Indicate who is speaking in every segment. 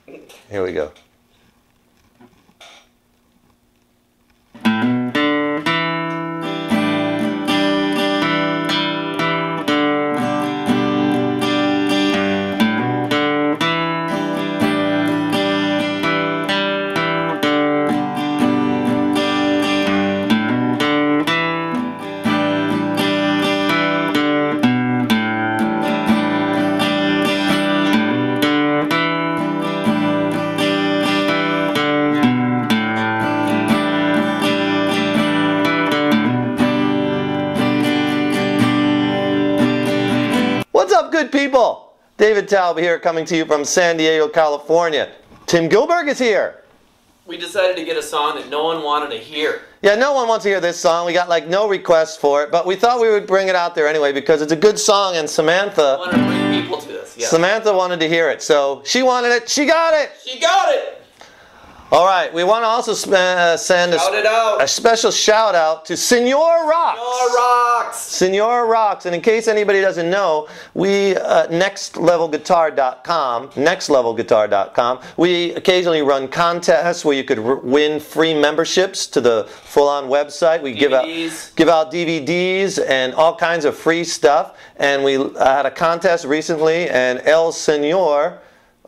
Speaker 1: Here we go. What's up, good people? David Taub here, coming to you from San Diego, California. Tim Gilberg is here.
Speaker 2: We decided to get a song that no one wanted to hear.
Speaker 1: Yeah, no one wants to hear this song. We got like no requests for it, but we thought we would bring it out there anyway because it's a good song, and Samantha
Speaker 2: I wanted to bring people to this. Yeah.
Speaker 1: Samantha wanted to hear it, so she wanted it. She got it.
Speaker 2: She got it.
Speaker 1: All right, we want to also send a special shout out to Senor Rocks.
Speaker 2: Senor Rocks.
Speaker 1: Senor Rocks, and in case anybody doesn't know, we nextlevelguitar.com, we occasionally run contests where you could win free memberships to the full-on website. We give out DVDs and all kinds of free stuff, and we had a contest recently, and El Senor,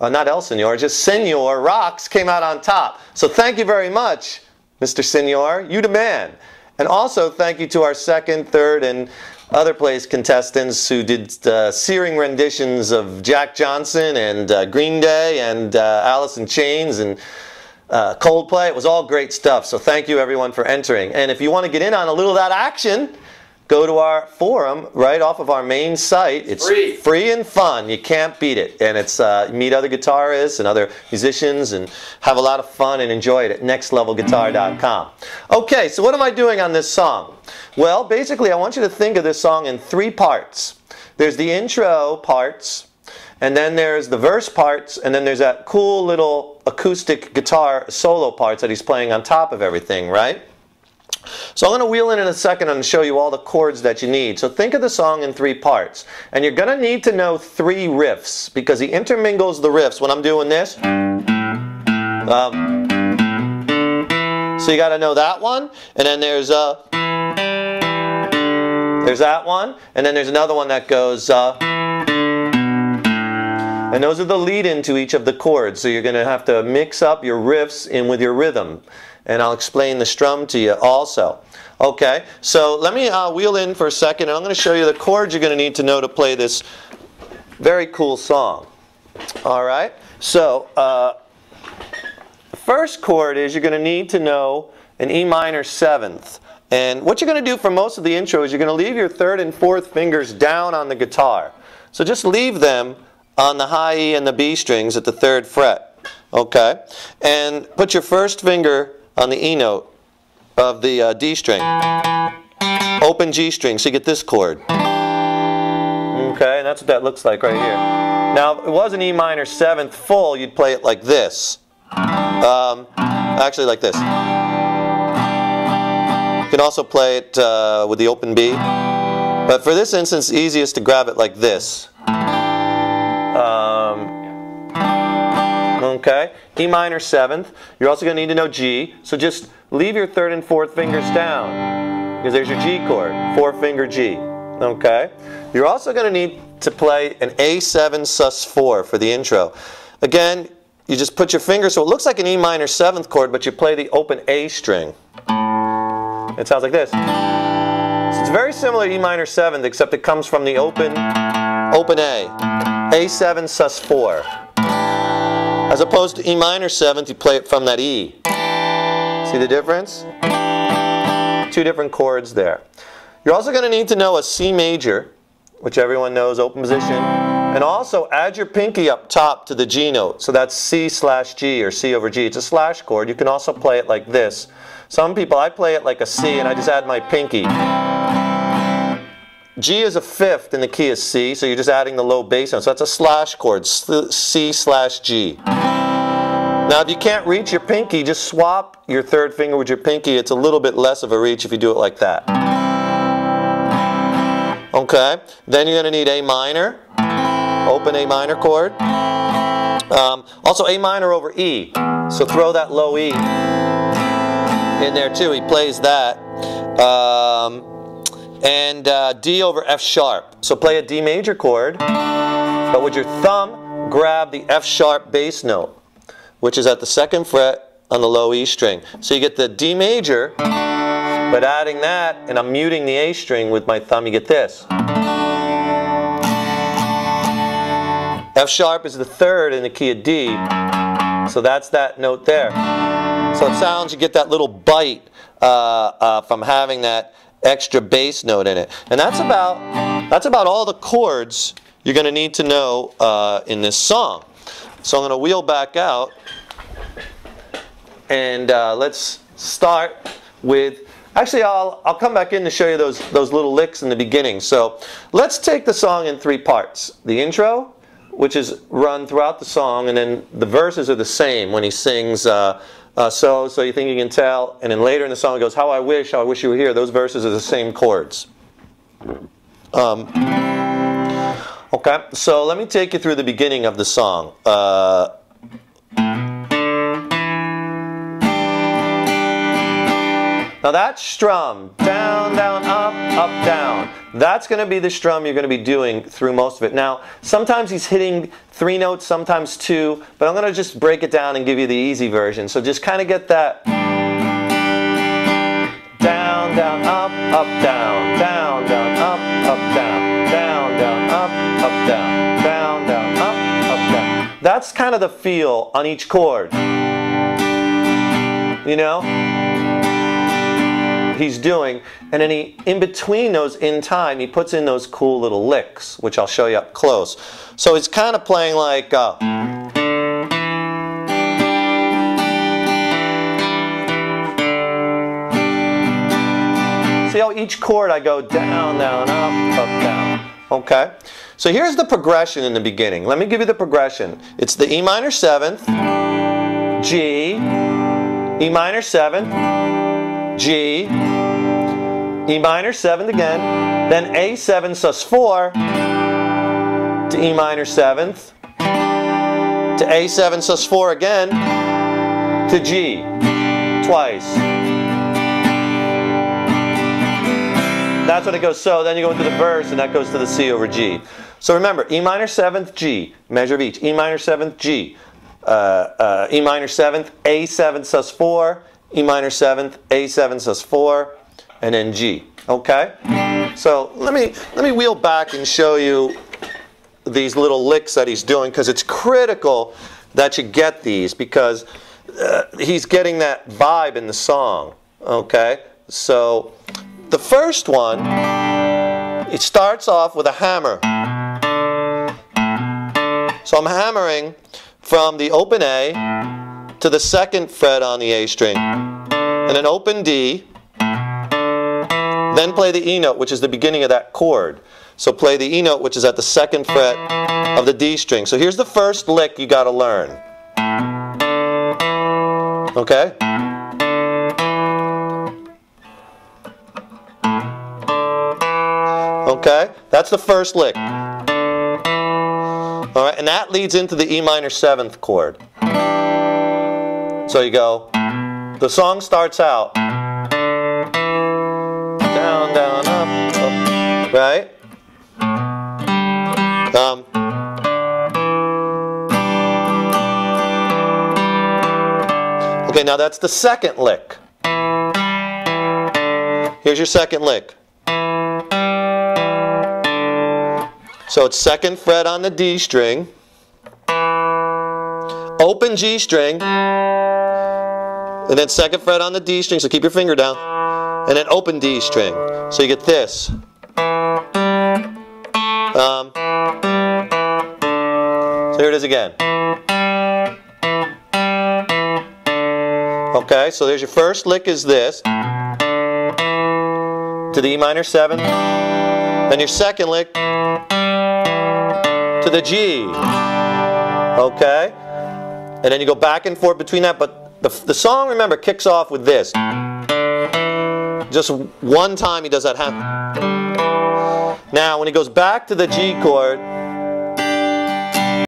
Speaker 1: not El Senor, just Senor Rocks came out on top. So thank you very much, Mr. Senor. You the man. And also thank you to our second, third, and other place contestants who did searing renditions of Jack Johnson and Green Day and Alice in Chains and Coldplay. It was all great stuff. So thank you everyone for entering. And if you want to get in on a little of that action, go to our forum right off of our main site. It's free and fun. You can't beat it. And it's meet other guitarists and other musicians and have a lot of fun and enjoy it at nextlevelguitar.com. Okay, so what am I doing on this song? Well, basically I want you to think of this song in three parts. There's the intro parts, and then there's the verse parts, and then there's that cool little acoustic guitar solo parts that he's playing on top of everything, right? So I'm going to wheel in a second and show you all the chords that you need. So think of the song in three parts. And you're going to need to know three riffs because he intermingles the riffs when I'm doing this. So you got to know that one. And then there's that one. And then there's another one that goes and those are the lead-in to each of the chords. So you're going to have to mix up your riffs in with your rhythm. And I'll explain the strum to you also. Okay, so let me wheel in for a second, and I'm going to show you the chords you're going to need to know to play this very cool song. All right, so the first chord is you're going to need to know an E minor 7th. And what you're going to do for most of the intro is you're going to leave your third and fourth fingers down on the guitar. So just leave them on the high E and the B strings at the 3rd fret. Okay, and put your first finger on the E note of the D string. Open G string, so you get this chord. Okay, and that's what that looks like right here. Now, if it was an E minor 7th full, you'd play it like this. Actually like this. You can also play it with the open B. But for this instance, easiest to grab it like this. Okay, E minor 7th. You're also going to need to know G, so just leave your 3rd and 4th fingers down, because there's your G chord, 4-finger G. Okay, you're also going to need to play an A7 sus4 for the intro. Again, you just put your finger, so it looks like an E minor 7th chord, but you play the open A string. It sounds like this. So it's very similar to E minor 7th, except it comes from the open A. A7 sus4. As opposed to E minor 7th, you play it from that E. See the difference? Two different chords there. You're also going to need to know a C major, which everyone knows, open position, and also add your pinky up top to the G note. So that's C/G or C over G. It's a slash chord. You can also play it like this. Some people, I play it like a C and I just add my pinky. G is a 5th and the key is C, so you're just adding the low bass note. So that's a slash chord, C/G. Now if you can't reach your pinky, just swap your 3rd finger with your pinky. It's a little bit less of a reach if you do it like that. Okay, then you're going to need A minor, open A minor chord. Also A minor over E, so throw that low E in there too. He plays that. And D over F sharp. So play a D major chord, but with your thumb grab the F sharp bass note, which is at the 2nd fret on the low E string. So you get the D major, but adding that, and I'm muting the A string with my thumb, you get this. F sharp is the 3rd in the key of D, so that's that note there. So it sounds, you get that little bite from having that extra bass note in it. And that's about all the chords you're going to need to know in this song. So I'm going to wheel back out, and let's start with, actually I'll come back in to show you those little licks in the beginning. So let's take the song in 3 parts. The intro, which is run throughout the song, and then the verses are the same when he sings so you think you can tell, and then later in the song it goes, how I wish you were here. Those verses are the same chords. Okay, so let me take you through the beginning of the song. Now that strum, down, down, up, up, down, that's going to be the strum you're going to be doing through most of it. Now, sometimes he's hitting 3 notes, sometimes 2, but I'm going to just break it down and give you the easy version. So just kind of get that down, down, up, up, down, down, down, up, up, down, down, down, up, up, down, down, down, up, up, down. That's kind of the feel on each chord. You know? He's doing, and then in between those, in time, he puts in those cool little licks, which I'll show you up close. So he's kind of playing like see how each chord I go down, down, up, down. Okay? So here's the progression in the beginning. Let me give you the progression. It's the E minor 7th, G, E minor 7th, G, E minor 7th again, then A7 sus4 to E minor 7th, to A7 sus4 again, to G, twice. That's when it goes so, then you go into the verse and that goes to the C over G. So remember, E minor 7th, G, measure of each, E minor 7th, G, E minor 7th, A7 sus4, E minor 7th, A7 sus4, and then G. Okay? So let me wheel back and show you these little licks that he's doing, because it's critical that you get these, because he's getting that vibe in the song. Okay? So the first one, it starts off with a hammer. So I'm hammering from the open A to the 2nd fret on the A string, and an open D, then play the E note, which is the beginning of that chord. So play the E note, which is at the 2nd fret of the D string. So here's the first lick you got to learn. Okay? Okay? That's the first lick. All right, and that leads into the E minor 7th chord. So you go, the song starts out down, down, up, up, right? Okay, now that's the 2nd lick. Here's your 2nd lick. So it's 2nd fret on the D string, open G string, and then 2nd fret on the D string, so keep your finger down, and then open D string. So you get this. So here it is again. Okay, so there's your first lick is this, to the E minor 7th, then your 2nd lick to the G. Okay? And then you go back and forth between that, but the song, remember, kicks off with this. Just one time he does that hammer. Now, when he goes back to the G chord,